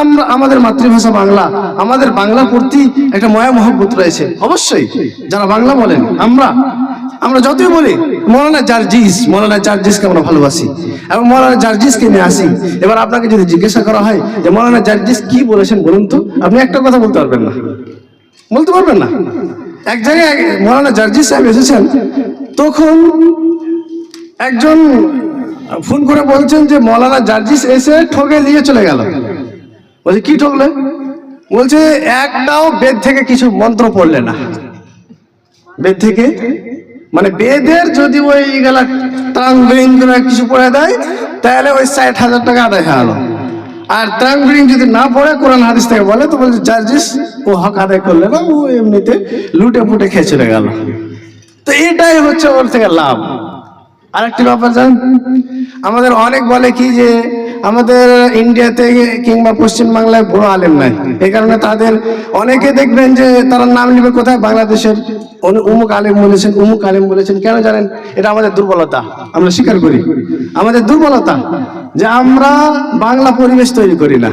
আমরা আমাদের মাতৃভাষা বাংলা, আমাদের বাংলার প্রতি একটা মায়া মহব্বত রয়েছে অবশ্যই। যারা বাংলা বলেন, আমরা যতই বলি মৌলানা জার্জিসকে আমরা ভালোবাসি এবং মৌলানা জার্জিসকে নিয়ে আসি। এবার আপনাকে যদি জিজ্ঞাসা করা হয় যে মৌলানা জার্জিস কি বলেছেন বলুন তো, আপনি একটা কথা বলতে পারবেন না। এক জায়গায় মৌলানা জার্জিস সাহেব এসেছেন, তখন একজন ফোন করে বলছেন যে মৌলানা জার্জিস এসে ঠকে নিয়ে চলে গেল। বলছে কি ঠকলে? বলছে একটাও বেদ থেকে কিছু মন্ত্র পড়লে না। বেদ থেকে মানে বেদের যদি ওই গেলা ত্রাং ব্রিং কিছু পড়ে দেয় তাহলে ওই 60,000 টাকা আদায় হয়ে গেল। আর ত্রাং ব্রিং যদি না পড়ে কোরআন হাদিস থেকে বলে তো বলছে জার্জিস ও হক আদায় করলে না, ও এমনিতে লুটে পুটে খেয়ে চলে গেল। তো এটাই হচ্ছে ওর থেকে লাভ। আরেকটি ব্যাপার জানেন, আমাদের অনেক বলে কি যে আমাদের ইন্ডিয়াতে কিংবা পশ্চিম বাংলায় বড় আলেম নাই, এই কারণে তাদের অনেকে দেখবেন যে তারা নাম নেবে কোথায়, বাংলাদেশের উমুক আলেম বলেছেন। কেন জানেন? এটা আমাদের দুর্বলতা, আমরা স্বীকার করি আমাদের দুর্বলতা যে আমরা বাংলা পরিবেশ তৈরি করি না।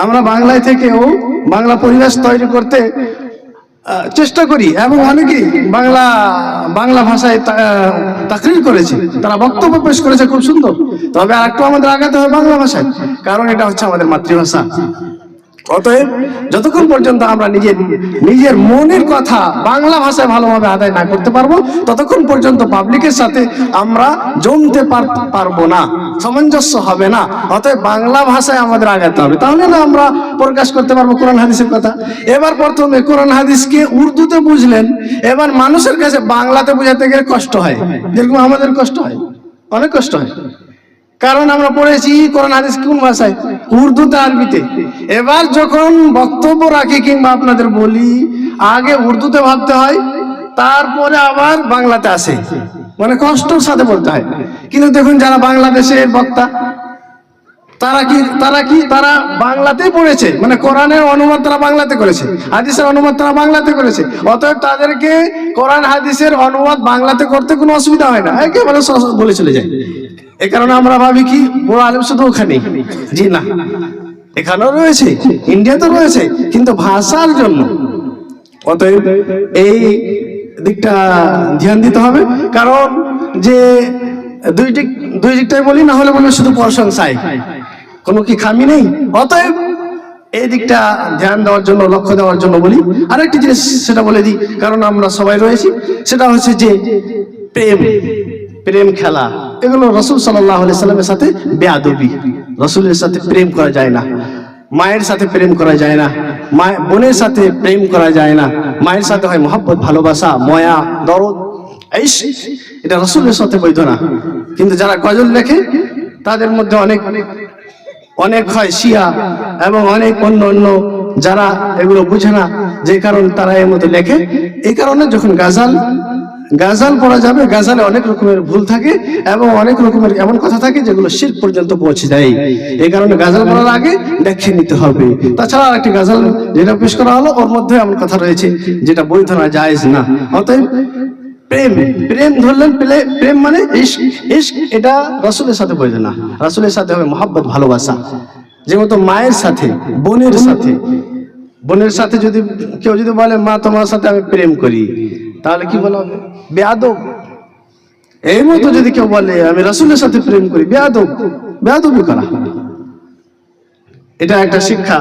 আমরা বাংলায় থেকেও বাংলা পরিবেশ তৈরি করতে চেষ্টা করি এবং অনেকেই বাংলা ভাষায় তাকরির করেছে, তারা বক্তব্য পেশ করেছে খুব সুন্দর। তবে আর একটু আমাদের আগাতে হবে বাংলা ভাষায়, কারণ এটা হচ্ছে আমাদের মাতৃভাষা। অতএব যতক্ষণ পর্যন্ত আমরা নিজের মনের কথা বাংলা ভাষায় ভালোভাবে আদায় না করতে পারবো, ততক্ষণ পর্যন্ত পাবলিকের সাথে আমরা জমতে পারবো না, সামঞ্জস্য হবে না। অতএব বাংলা ভাষায় আমাদের আগাতে হবে, তাহলে না আমরা প্রকাশ করতে পারবো কোরআন হাদিসের কথা। এবার প্রথমে কোরআন হাদিসকে উর্দুতে বুঝলেন, এবার মানুষের কাছে বাংলাতে বোঝাতে গেলে কষ্ট হয়, যেরকম আমাদের কষ্ট হয়, অনেক কষ্ট হয়। কারণ আমরা পড়েছি কোরআন হাদিস কোন ভাষায়? উর্দুতে, আরবিতে। এবার যখন বক্তব্য রাখি কিংবা আপনাদের বলি, আগে উর্দুতে ভাবতে হয়, তারপরে আবার বাংলাতে আসে, মানে কষ্টের সাথে বলতে হয়। কিন্তু দেখুন যারা বাংলাদেশের বক্তা, তারা বাংলাতেই পড়েছে, মানে কোরআনের অনুবাদ তারা বাংলাতে করেছে, হাদিসের অনুবাদ তারা বাংলাতে করেছে। অতএব তাদেরকে কোরআন হাদিসের অনুবাদ বাংলাতে করতে কোনো অসুবিধা হয় না, একেবারে বলে চলে যায়। এই কারণে আমরা ভাবি কি বড় আলেম শুধু ওখানে, জি না, এখানেও রয়েছে, ইন্ডিয়াতে রয়েছে, কিন্তু ভাষার জন্য। অতএব এই দিকটা ধ্যান দিতে হবে, কারণ যে দুই দিকটাই বলি, না হলে বলবে শুধু প্রশংসায়, কোনো কি খামি নেই। অতএব এই দিকটা ধ্যান দেওয়ার জন্য, লক্ষ্য দেওয়ার জন্য বলি। আরেকটি জিনিস সেটা বলে দিই, কারণ আমরা সবাই রয়েছি, সেটা হচ্ছে যে প্রেম খেলা, এগুলো রাসূল সাল্লাল্লাহু আলাইহি সাল্লামের সাথে বেয়াদবি। রাসূলের সাথে প্রেম করা যায় না, মায়ের সাথে প্রেম করা যায় না, বোনের সাথে প্রেম করা যায় না। মায়ের সাথে হয় মহব্বত, ভালোবাসা, মায়া, দরদ, এটা রাসূলের সাথে বৈধ না। কিন্তু যারা গজল লেখে তাদের মধ্যে অনেক হয় শিয়া এবং অনেক অন্য যারা এগুলো বুঝে না, যে কারণে তারা এর মধ্যে লেখে। এই কারণে যখন গাজাল পড়া যাবে, গাজালে অনেক রকমের ভুল থাকে এবং অনেক রকমের এমন কথা থাকে যেগুলো শিরক পর্যন্ত পৌঁছে যায়। এই কারণে গাজাল পড়ার আগে দেখে নিতে হবে। তাছাড়া আরেকটি গাজাল যেটা পেশ করা হলো, ওর মধ্যে এমন কথা রয়েছে যেটা বৈধ না, জায়েজ না। অতএব প্রেম ধরলেন, প্রেম মানে ইশক, এটা রাসূলের সাথে বৈধ না। রাসূলের সাথে হবে মহব্বত, ভালোবাসা। যেমন মায়ের সাথে, বোনের সাথে যদি কেউ বলে মা তোমার সাথে আমি প্রেম করি, তাহলে কি বলা হবে? বেয়াদব। এই মতো যদি কেউ বলে আমি রাসূলের সাথে প্রেম করি, বেয়াদবি করা। এটা একটা শিক্ষা